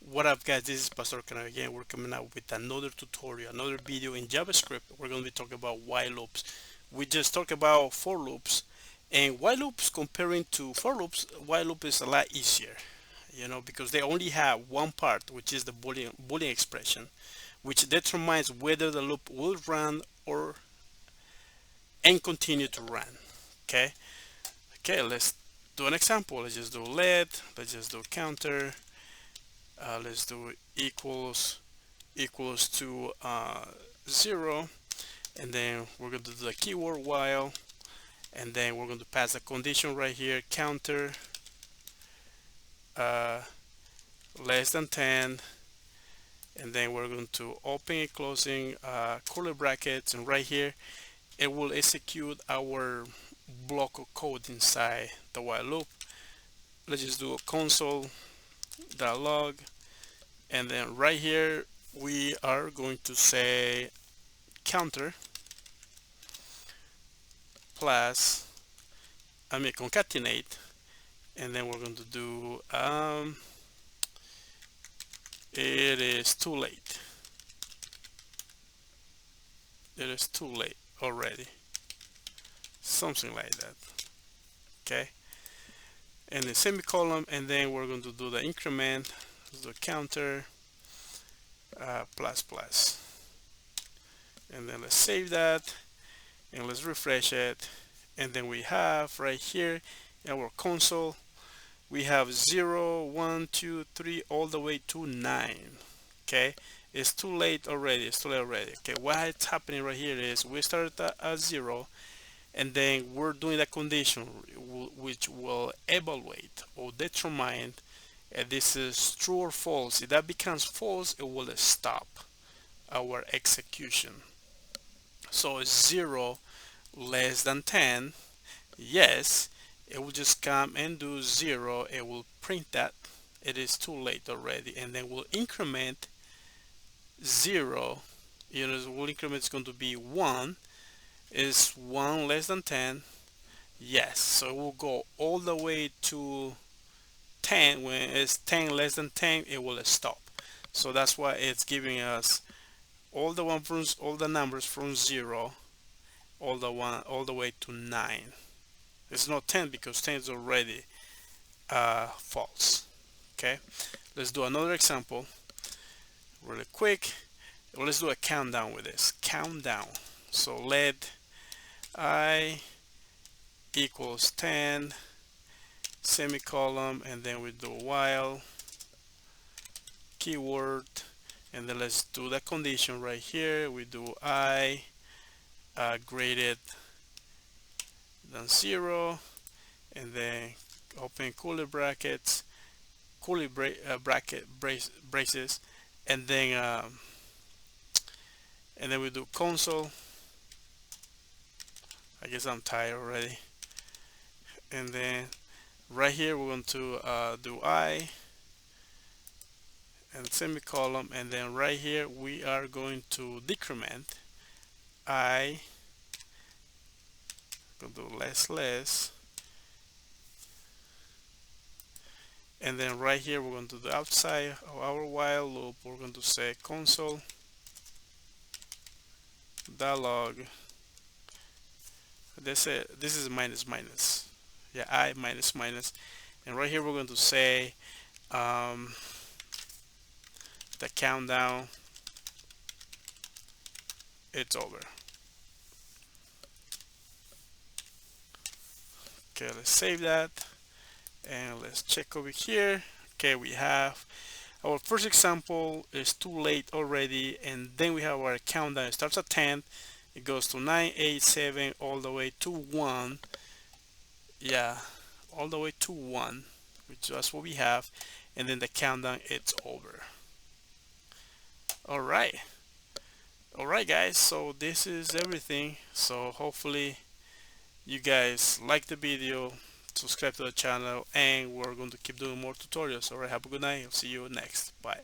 What up, guys? This is Pastor Canal again. We're coming out with another tutorial, another video in JavaScript. We're going to be talking about while loops. We just talked about for loops, and while loops comparing to for loops, while loop is a lot easier, because they only have one part, which is the Boolean expression, which determines whether the loop will run or and continue to run. Okay. Okay. Let's do an example. Let's just do let. Let's just do counter. Let's do equals to 0, and then we're going to do the keyword while, and then we're going to pass a condition right here, counter uh, less than 10, and then we're going to open and closing curly brackets, and right here it will execute our block of code inside the while loop. Let's just do a console.log, and then right here we are going to say counter plus concatenate, and then we're going to do it is too late, already, something like that. Okay, and the semicolon, and then we're going to do the increment, the counter plus plus, and then let's save that and let's refresh it, and then we have right here in our console we have 0 1 2 3 all the way to 9. Okay, it's too late already, okay. What's happening right here is we started at 0, and then we're doing the condition which will evaluate or determine if this is true or false. If that becomes false, it will stop our execution. So 0 less than 10, yes, it will just come and do 0. It will print that it is too late already, and then we'll increment 0. The will increment is going to be 1. Is 1 less than 10? Yes. So it will go all the way to 10. When it's 10 less than 10, it will stop. So that's why it's giving us all the numbers from 0 all the way to 9. It's not 10 because 10 is already false. Okay, let's do another example really quick. Let's do a countdown with this. Countdown. So let I equals 10 semicolon, and then we do while keyword, and then let's do the condition right here. We do I greater than 0, and then open curly brackets, braces, and then we do console. I guess I'm tired already. And then right here we're going to do I and semicolon, and then right here we are going to decrement I, going to do less, and then right here we're going to do outside of our while loop, we're going to say console log. This is minus, yeah, I minus, and right here we're going to say the countdown, it's over. Okay, let's save that and let's check over here. Okay, we have our first example is too late already, and then we have our countdown. It starts at 10, it goes to 9, 8, 7, all the way to 1. Yeah, all the way to 1, which that's what we have, and then the countdown, it's over. Alright, guys, so this is everything. So hopefully you guys like the video, subscribe to the channel, and we're going to keep doing more tutorials. Alright, have a good night. I'll see you next. Bye.